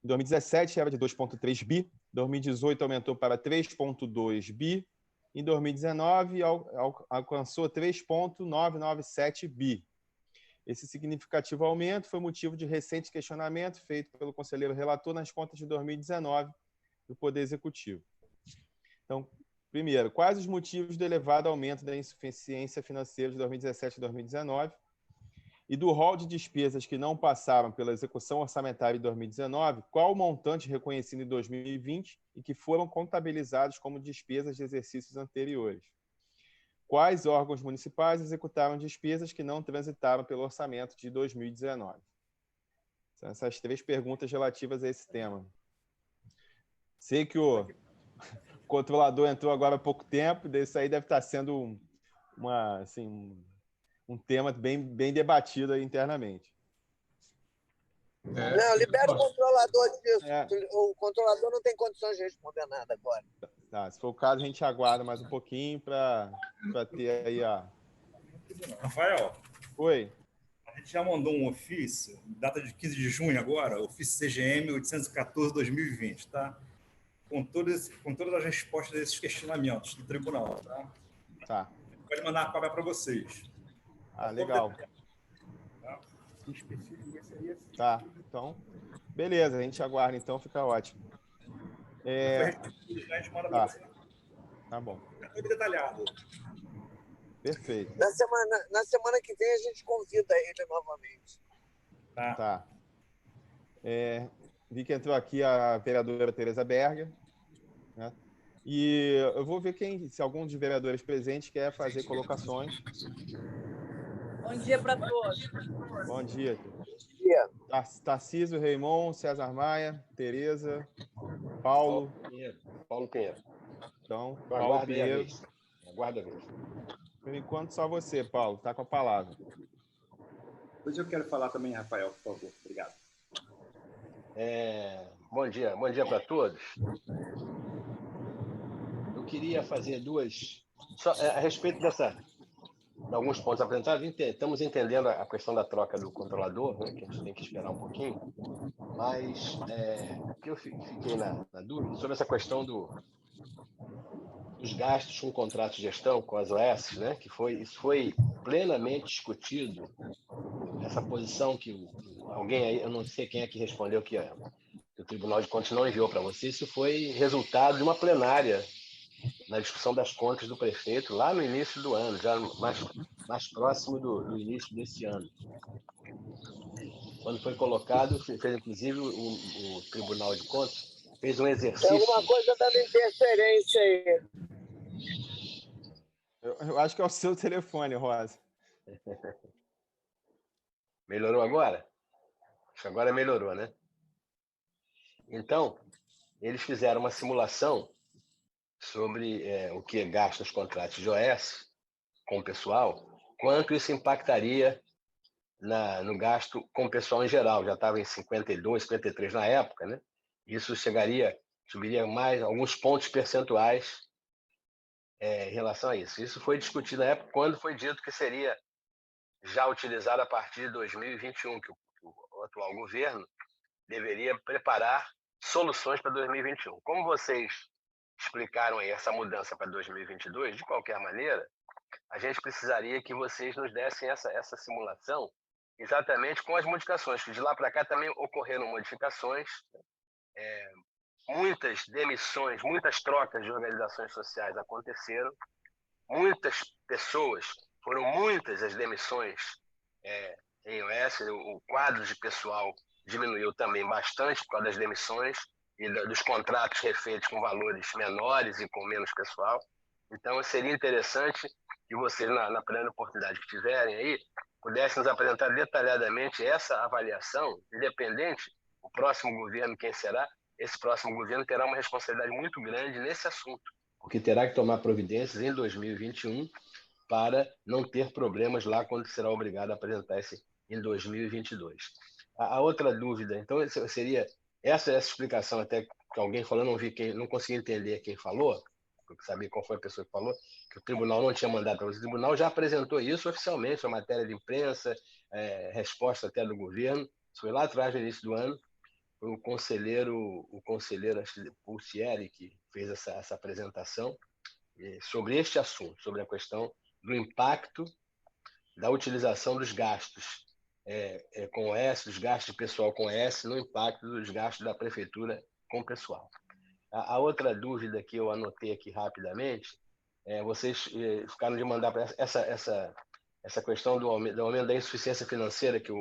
Em 2017 era de 2,3 bi, em 2018 aumentou para 3,2 bi, em 2019 alcançou 3,997 bi. Esse significativo aumento foi motivo de recente questionamento feito pelo conselheiro relator nas contas de 2019 do Poder Executivo. Então, primeiro, quais os motivos do elevado aumento da insuficiência financeira de 2017 e 2019? E do rol de despesas que não passaram pela execução orçamentária de 2019, qual o montante reconhecido em 2020 e que foram contabilizados como despesas de exercícios anteriores? Quais órgãos municipais executaram despesas que não transitaram pelo orçamento de 2019? São essas 3 perguntas relativas a esse tema. Sei que o controlador entrou agora há pouco tempo, isso aí deve estar sendo um tema bem debatido aí internamente. Não, libera o controlador disso. O controlador não tem condições de responder nada agora. Tá, se for o caso, a gente aguarda mais um pouquinho para ter aí a... Rafael. Oi. A gente já mandou um ofício, data de 15 de junho agora, ofício CGM 814/2020, tá? Com todas as respostas desses questionamentos do tribunal, tá? Tá. Pode mandar a cópia para vocês. Legal. Tá, então, beleza, a gente aguarda, então, fica ótimo. Tá bom. todo detalhado. Perfeito. Na semana que vem a gente convida ele novamente. Tá. Vi que entrou aqui a vereadora Tereza Berger, né? E eu vou ver se algum dos vereadores presentes quer fazer colocações. Bom dia para todos. Bom dia. Bom dia. Tarcísio, Raimon, César Maia, Tereza, Paulo. Paulo Pinheiro. Então, Paulo Pinheiro. Aguarda a vez. Por enquanto, só você, Paulo. Está com a palavra. Pois eu quero falar também, Rafael, por favor. Obrigado. Bom dia para todos. Eu queria fazer a respeito de alguns pontos apresentados. Estamos entendendo a questão da troca do controlador, né, que a gente tem que esperar um pouquinho, mas o que eu fiquei na dúvida sobre essa questão dos gastos com contratos de gestão, com as OS, né, isso foi plenamente discutido, essa posição que alguém aí, eu não sei quem é que respondeu que o Tribunal de Contas não enviou para você, isso foi resultado de uma plenária na discussão das contas do prefeito lá no início do ano, já mais próximo do início desse ano. Quando foi colocado, fez inclusive o Tribunal de Contas, fez um exercício... Tem alguma coisa dando interferência aí. Eu acho que é o seu telefone, Rosa. Melhorou agora? Acho que agora melhorou, né? Então, eles fizeram uma simulação sobre o que gasta os contratos de OS com o pessoal, quanto isso impactaria no gasto com o pessoal em geral. Já estava em 52, 53 na época, né? Isso subiria mais alguns pontos percentuais em relação a isso. Isso foi discutido na época, quando foi dito que seria já utilizado a partir de 2021, que o atual governo deveria preparar soluções para 2021. Como vocês explicaram aí essa mudança para 2022, de qualquer maneira, a gente precisaria que vocês nos dessem essa simulação exatamente com as modificações, que de lá para cá também ocorreram modificações, muitas demissões, muitas trocas de organizações sociais aconteceram, muitas pessoas, foram muitas as demissões em OS, o quadro de pessoal diminuiu também bastante por causa das demissões e dos contratos refeitos com valores menores e com menos pessoal. Então, seria interessante que vocês, na primeira oportunidade que tiverem aí, pudessem nos apresentar detalhadamente essa avaliação, independente do próximo governo, quem será, esse próximo governo terá uma responsabilidade muito grande nesse assunto, porque terá que tomar providências em 2021 para não ter problemas lá quando será obrigado a apresentar esse em 2022. A outra dúvida, então, seria essa explicação até que alguém falou, não consegui entender quem falou, porque sabia qual foi a pessoa que falou, que o tribunal não tinha mandado para você. O tribunal já apresentou isso oficialmente, a matéria de imprensa, resposta até do governo. Isso foi lá atrás, no início do ano. Foi o conselheiro Pulcieri que fez essa apresentação sobre este assunto, sobre a questão do impacto da utilização dos gastos com OS, dos gastos de pessoal com OS, no impacto dos gastos da prefeitura com o pessoal. A outra dúvida que eu anotei aqui rapidamente, vocês ficaram de mandar para essa questão do aumento da insuficiência financeira que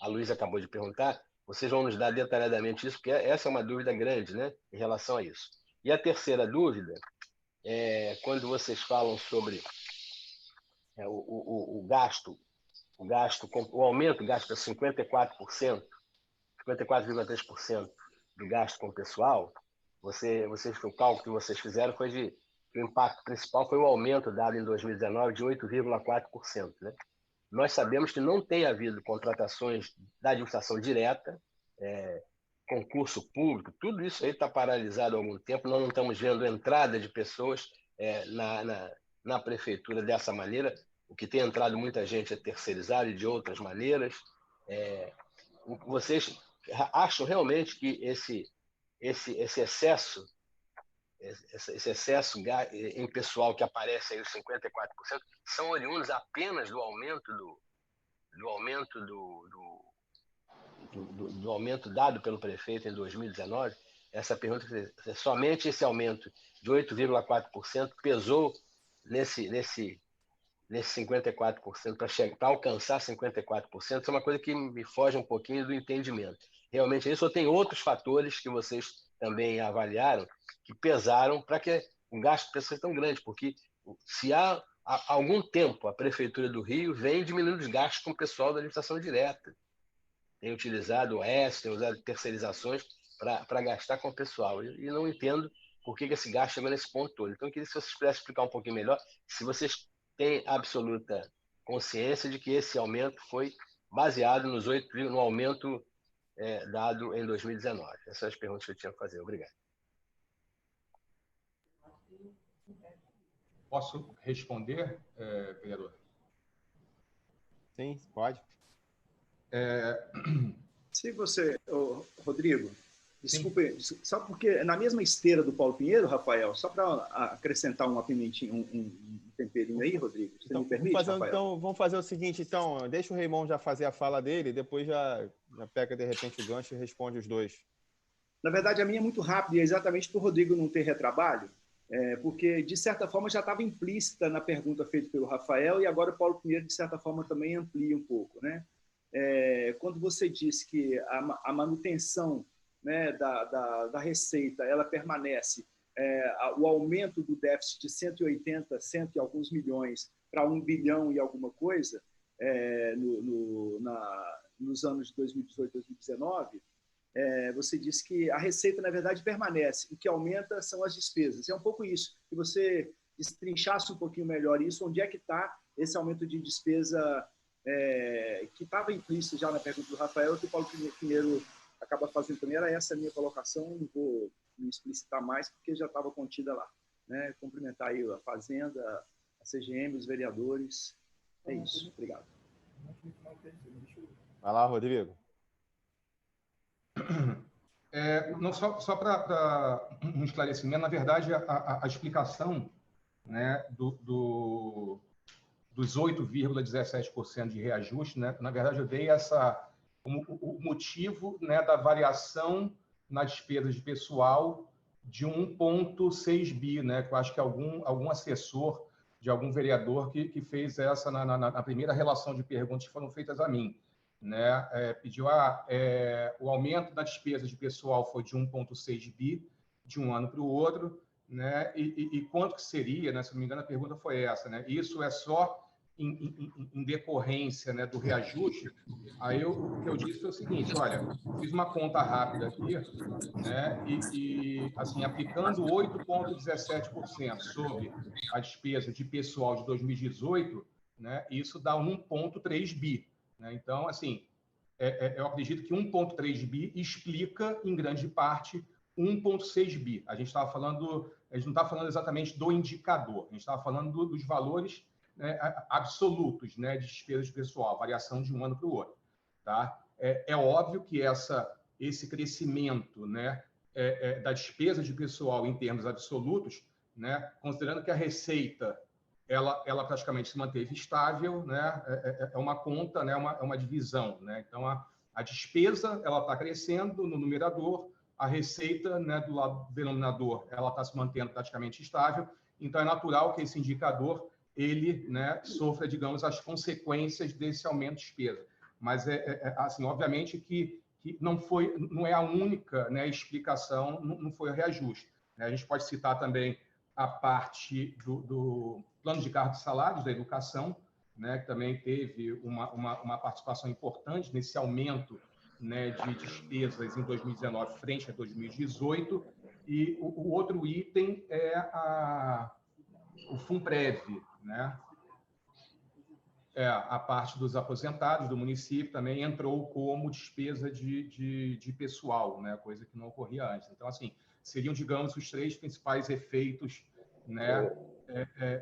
a Luísa acabou de perguntar. Vocês vão nos dar detalhadamente isso, porque essa é uma dúvida grande, né, em relação a isso. E a terceira dúvida quando vocês falam sobre o aumento do gasto para 54%, 54,3% do gasto com o pessoal, o cálculo que vocês fizeram foi que o impacto principal foi o aumento dado em 2019 de 8,4%. Né? Nós sabemos que não tem havido contratações da administração direta, concurso público, tudo isso aí está paralisado há algum tempo, nós não estamos vendo entrada de pessoas na prefeitura dessa maneira, o que tem entrado muita gente é terceirizado e de outras maneiras. Vocês acham realmente que esse excesso em pessoal que aparece aí, os 54%, são oriundos apenas do aumento dado pelo prefeito em 2019? essa pergunta, somente esse aumento de 8,4% pesou nesse 54%, para alcançar 54%, isso é uma coisa que me foge um pouquinho do entendimento. Realmente, isso ou tem outros fatores que vocês também avaliaram, que pesaram para que o gasto seja tão grande, porque se há algum tempo a Prefeitura do Rio vem diminuindo os gastos com o pessoal da administração direta, tem utilizado o OS, tem usado terceirizações para gastar com o pessoal, e não entendo por que esse gasto chegou nesse ponto todo. Então, eu queria que vocês pudessem explicar um pouquinho melhor, se vocês têm absoluta consciência de que esse aumento foi baseado no aumento dado em 2019. Essas são as perguntas que eu tinha que fazer. Obrigado. Posso responder, vereador? Sim, pode. Se você, Rodrigo, desculpe, só porque na mesma esteira do Paulo Pinheiro, Rafael, só para acrescentar uma pimentinha, um temperinho aí, Rodrigo, você me permite, Rafael? Então, vamos fazer o seguinte, então, deixa o Raymond já fazer a fala dele, depois já pega, de repente, o gancho e responde os dois. Na verdade, a minha é muito rápida, e é exatamente para o Rodrigo não ter retrabalho, porque, de certa forma, já estava implícita na pergunta feita pelo Rafael, e agora o Paulo Pinheiro, de certa forma, também amplia um pouco, né? Quando você diz que a manutenção, né, da receita ela permanece, o aumento do déficit de 180, 100 e alguns milhões para 1 bilhão e alguma coisa nos anos de 2018 e 2019, você diz que a receita, na verdade, permanece. O que aumenta são as despesas. É um pouco isso. Se você destrinchasse um pouquinho melhor isso, onde é que está esse aumento de despesa que estava implícito já na pergunta do Rafael, que o Paulo Pinheiro acaba fazendo também. Era essa a minha colocação, não vou me explicitar mais, porque já estava contida lá. Né? Cumprimentar aí a Fazenda, a CGM, os vereadores. É isso. Obrigado. Vai lá, Rodrigo. Não, só para um esclarecimento, na verdade, a explicação, né, dos 8,17% de reajuste, né, na verdade, eu dei o motivo, né, da variação na despesa de pessoal de 1,6 bi, né, que eu acho que algum assessor de algum vereador que fez essa na primeira relação de perguntas que foram feitas a mim. Né, pediu o aumento da despesa de pessoal foi de 1,6 bi de um ano para o outro, né, e quanto que seria, né, se não me engano a pergunta foi essa, né, isso é só em decorrência, né, do reajuste. Aí o que eu disse foi o seguinte, olha, fiz uma conta rápida aqui, né, e assim, aplicando 8,17% sobre a despesa de pessoal de 2018, né, isso dá 1,3 bi. Então, assim, eu acredito que 1,3 bi explica, em grande parte, 1,6 bi. A gente não está falando exatamente do indicador, a gente estava falando dos valores, né, absolutos, né, de despesa de pessoal, variação de um ano para o outro. Tá? É óbvio que esse crescimento, né, da despesa de pessoal em termos absolutos, né, considerando que a receita ela praticamente se manteve estável, né? É uma conta, né? É uma divisão, né? Então a despesa ela está crescendo no numerador, a receita, né, do lado do denominador ela está se mantendo praticamente estável. Então é natural que esse indicador ele, né, sofra, digamos, as consequências desse aumento de despesa. Mas assim, obviamente que não é a única, né, explicação, não foi o reajuste. A gente pode citar também a parte do plano de cargos e salários da educação, né, que também teve uma participação importante nesse aumento, né, de despesas em 2019 frente a 2018. E o outro item é o FUNPREV, né? A parte dos aposentados do município também entrou como despesa de pessoal, né, coisa que não ocorria antes. Então, assim, seriam, digamos, os três principais efeitos, né,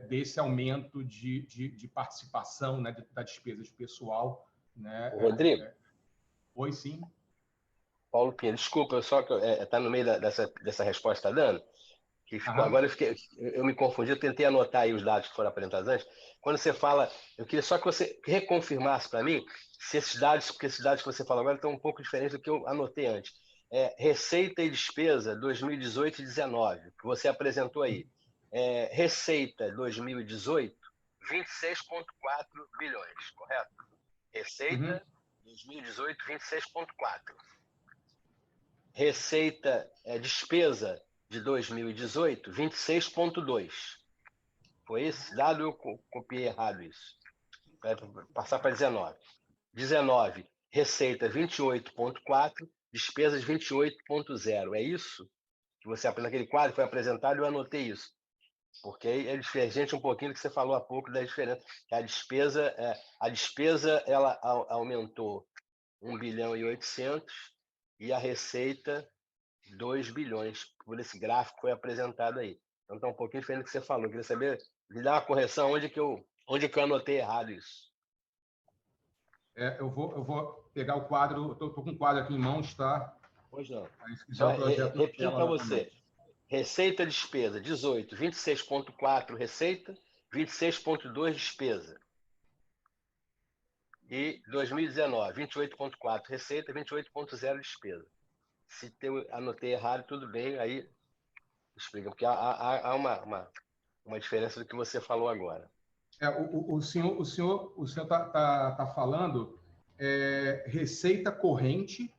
desse aumento de participação, né, da despesa de pessoal. Né? Rodrigo? Oi, sim. Paulo Pinheiro, desculpa, só que está no meio dessa resposta que está dando. Que ficou, agora eu me confundi, eu tentei anotar aí os dados que foram apresentados antes. Quando você fala, eu queria só que você reconfirmasse para mim se esses dados, porque esses dados que você falou agora estão um pouco diferentes do que eu anotei antes. receita e despesa 2018 e 2019, que você apresentou aí. Receita 2018, 26,4 bilhões, correto? Receita 2018, 26,4. Receita, despesa de 2018, 26,2. Foi esse dado, eu copiei errado isso. Vai passar para 19. 19, receita 28,4, despesas 28,0. É isso que você apresentou naquele quadro, foi apresentado, eu anotei isso. Porque é divergente um pouquinho do que você falou há pouco da diferença. A despesa ela aumentou 1 bilhão e 800 e a receita 2 bilhões. Por esse gráfico que foi apresentado aí. Então está um pouquinho diferente do que você falou. Eu queria saber, me dá uma correção, onde que eu anotei errado isso. Eu vou pegar o quadro, estou com o quadro aqui em mãos, tá? Pois não. Só repetindo para você. Receita, despesa, 18, 26,4 receita, 26,2 despesa. E 2019, 28,4 receita, 28,0 despesa. Se eu anotei errado, tudo bem, aí explica, porque há uma diferença do que você falou agora. O senhor está falando receita corrente,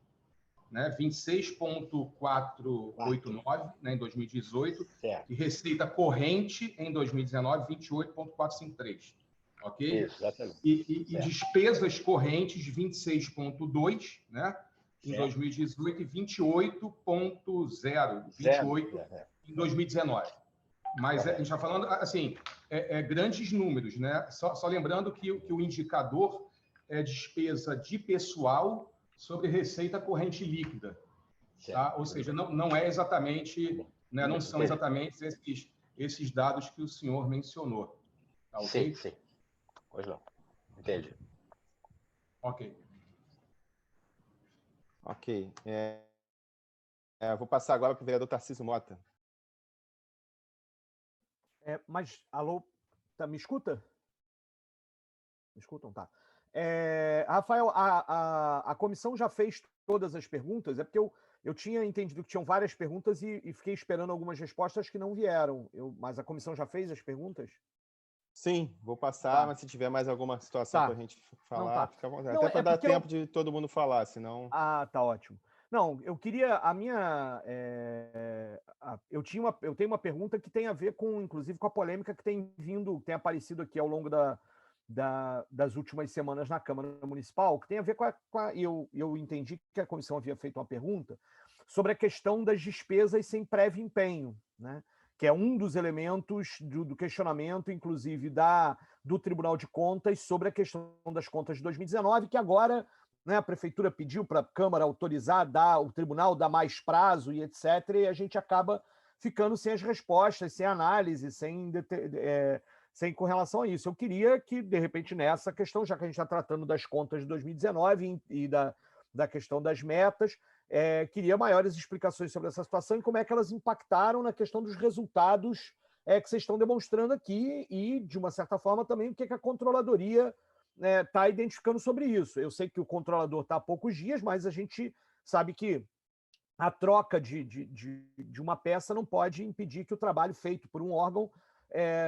né, 26,489, né, em 2018, certo. E receita corrente em 2019, 28,453. Ok? Isso, exatamente. E despesas correntes, 26,2, né, em 2018 e 28,0, 28 em 2019. Mas a gente está falando, assim, grandes números, né? Só lembrando que o indicador é despesa de pessoal sobre receita corrente líquida, tá? Ou seja, não é exatamente, né, não são exatamente esses dados que o senhor mencionou. Tá, ok? Sim. Pois não. Entendi. Ok. Ok. Vou passar agora para o vereador Tarcísio Mota. Mas, alô, me escuta? Me escutam? Tá. Rafael, a comissão já fez todas as perguntas? É porque eu tinha entendido que tinham várias perguntas e fiquei esperando algumas respostas que não vieram. Mas a comissão já fez as perguntas? Sim, vou passar, mas se tiver mais alguma situação para a gente falar, fica à vontade. Até para dar tempo de todo mundo falar, senão... Tá ótimo. Não, eu queria... Eu tenho uma pergunta que tem a ver inclusive, com a polêmica que tem aparecido aqui ao longo das últimas semanas na Câmara Municipal, que tem a ver eu entendi que a comissão havia feito uma pergunta sobre a questão das despesas sem prévio empenho, né? Que é um dos elementos do questionamento, inclusive, do Tribunal de Contas sobre a questão das contas de 2019, que agora, né, a Prefeitura pediu para a Câmara autorizar, o Tribunal dá mais prazo e etc., e a gente acaba ficando sem as respostas, sem análise, sem com relação a isso. Eu queria que, de repente, nessa questão, já que a gente está tratando das contas de 2019 e da questão das metas, queria maiores explicações sobre essa situação e como é que elas impactaram na questão dos resultados que vocês estão demonstrando aqui e, de uma certa forma, também o que a controladoria está identificando sobre isso. Eu sei que o controlador está há poucos dias, mas a gente sabe que a troca de uma peça não pode impedir que o trabalho feito por um órgão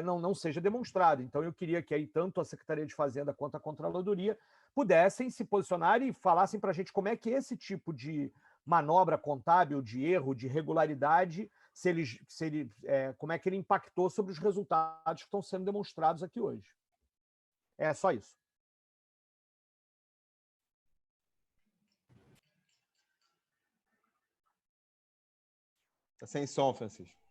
não seja demonstrado. Então, eu queria que aí tanto a Secretaria de Fazenda quanto a Controladoria pudessem se posicionar e falassem para a gente como é que esse tipo de manobra contábil, de erro, de irregularidade, como é que ele impactou sobre os resultados que estão sendo demonstrados aqui hoje. É só isso. Está sem som, Francisco.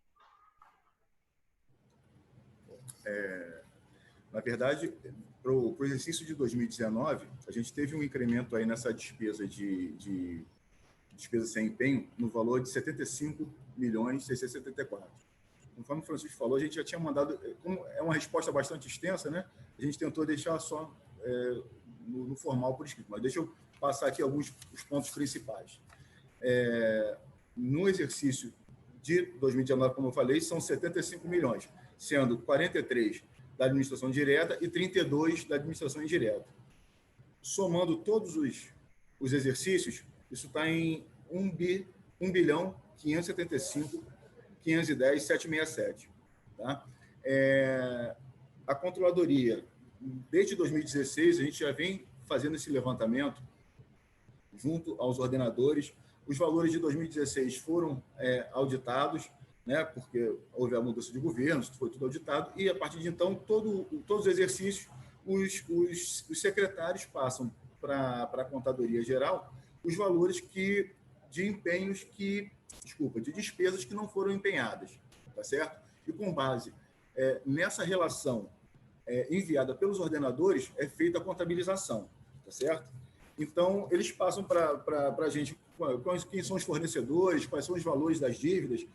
Na verdade, para o exercício de 2019, a gente teve um incremento aí nessa despesa de despesa sem empenho no valor de 75.674. Conforme o Francisco falou, a gente já tinha mandado, como é uma resposta bastante extensa, né? A gente tentou deixar só no formal por escrito, mas deixa eu passar aqui os pontos principais. No exercício de 2019, como eu falei, são 75 milhões, sendo 43 da administração direta e 32 da administração indireta. Somando todos os exercícios, isso está em 1 1.575.510.767. Tá? A Controladoria, desde 2016, a gente já vem fazendo esse levantamento junto aos ordenadores. Os valores de 2016 foram auditados, né, porque houve a mudança de governo, foi tudo auditado, e a partir de então, todos os exercícios, os secretários passam para a Contadoria Geral os valores de despesas que não foram empenhadas, tá certo? E com base nessa relação enviada pelos ordenadores, é feita a contabilização, tá certo? Então, eles passam para a gente quem são os fornecedores, quais são os valores das dívidas.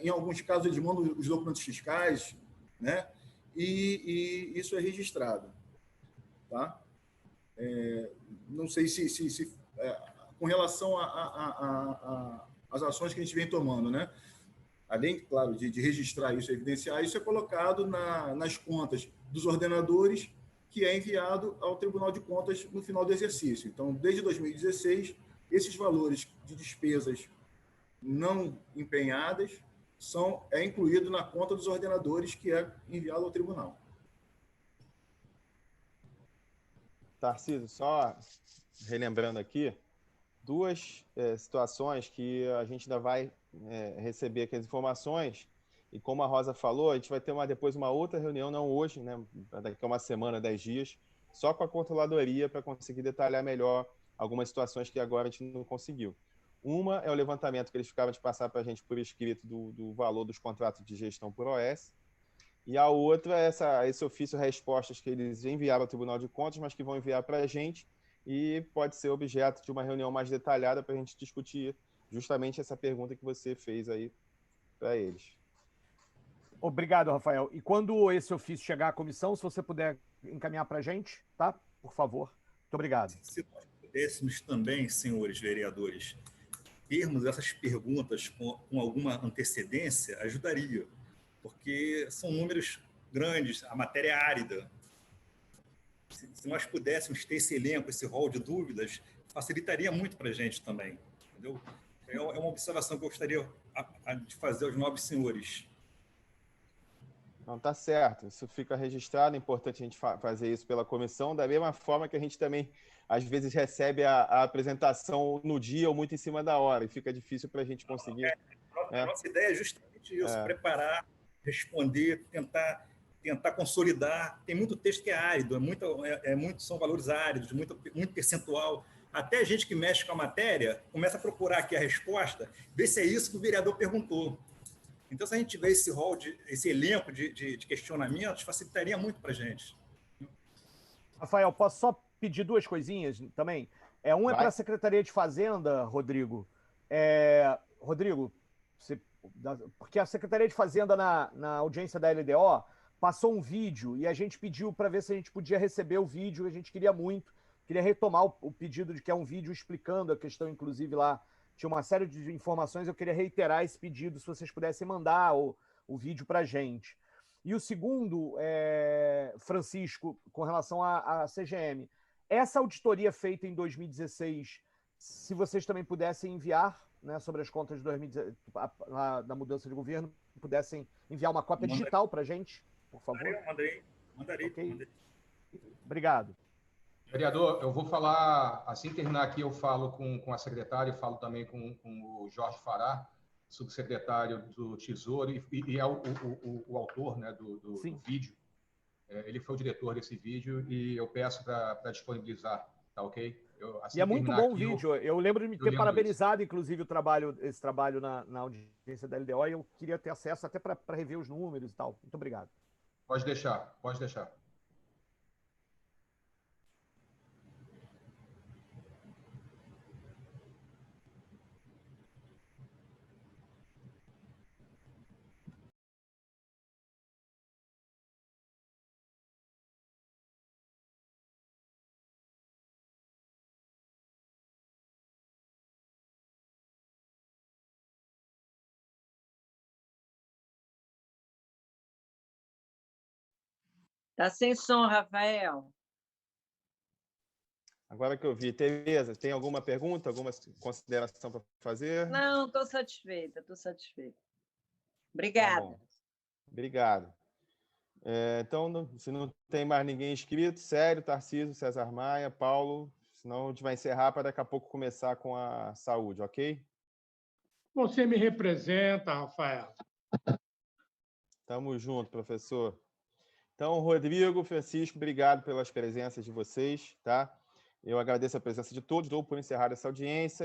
Em alguns casos, eles mandam os documentos fiscais, né? E isso é registrado. Tá? Não sei se com relação às ações que a gente vem tomando, né? Além, claro, de registrar isso, evidenciar, isso é colocado nas contas dos ordenadores, que é enviado ao Tribunal de Contas no final do exercício. Então, desde 2016, esses valores de despesas não empenhadas é incluído na conta dos ordenadores, que é enviado ao tribunal. Tarcísio, só relembrando aqui, duas situações que a gente ainda vai receber aqui as informações, e como a Rosa falou, a gente vai ter depois uma outra reunião, não hoje, né, daqui a uma semana, 10 dias, só com a Controladoria, para conseguir detalhar melhor algumas situações que agora a gente não conseguiu. Uma é o levantamento que eles ficaram de passar para a gente por escrito do valor dos contratos de gestão por OS, e a outra é esse ofício respostas que eles enviaram ao Tribunal de Contas, mas que vão enviar para a gente, e pode ser objeto de uma reunião mais detalhada para a gente discutir justamente essa pergunta que você fez aí para eles. Obrigado, Rafael. E quando esse ofício chegar à comissão, se você puder encaminhar para a gente, tá? Por favor. Muito obrigado. Se nós pudéssemos também, senhores vereadores, termos essas perguntas com alguma antecedência, ajudaria, porque são números grandes, a matéria é árida. Se nós pudéssemos ter esse elenco, esse rol de dúvidas, facilitaria muito para a gente também. Entendeu? É uma observação que eu gostaria de fazer aos nobres senhores. Não, tá certo, isso fica registrado, é importante a gente fazer isso pela comissão, da mesma forma que a gente também, às vezes, recebe a apresentação no dia ou muito em cima da hora, e fica difícil para a gente conseguir. A nossa ideia é justamente isso, preparar, responder, tentar consolidar. Tem muito texto que é árido, são valores áridos, muito percentual. Até a gente que mexe com a matéria começa a procurar aqui a resposta, ver se é isso que o vereador perguntou. Então, se a gente tiver esse rol, esse elenco de questionamentos, facilitaria muito para a gente. Rafael, posso só pedir duas coisinhas também? Um é para a Secretaria de Fazenda, Rodrigo. Rodrigo, porque a Secretaria de Fazenda, na audiência da LDO, passou um vídeo e a gente pediu para ver se a gente podia receber o vídeo, a gente queria retomar o pedido de que é um vídeo explicando a questão, inclusive lá, tinha uma série de informações, eu queria reiterar esse pedido, se vocês pudessem mandar o vídeo para a gente. E o segundo, Francisco, com relação à CGM. Essa auditoria feita em 2016, se vocês também pudessem enviar, né, sobre as contas de 2016, da mudança de governo, pudessem enviar uma cópia digital para a gente, por favor. Mandarei. Okay. Obrigado. Vereador, eu vou falar, assim terminar aqui, eu falo com a secretária, eu falo também com o Jorge Fará, subsecretário do Tesouro, e é o autor, né, do vídeo. Ele foi o diretor desse vídeo e eu peço para disponibilizar, tá ok? E é muito bom o vídeo. Eu lembro de me ter parabenizado, inclusive, esse trabalho na audiência da LDO, e eu queria ter acesso até para rever os números e tal. Muito obrigado. Pode deixar, pode deixar. Está sem som, Rafael. Agora que eu vi. Tereza, tem alguma pergunta, alguma consideração para fazer? Não, estou satisfeita, Obrigada. Tá bom. Obrigado. Então, se não tem mais ninguém inscrito, Sério, Tarcísio, César Maia, Paulo, senão a gente vai encerrar para daqui a pouco começar com a saúde, ok? Você me representa, Rafael. Tamo junto, professor. Então, Rodrigo, Francisco, obrigado pelas presenças de vocês, tá? Eu agradeço a presença de todos, dou por encerrada essa audiência.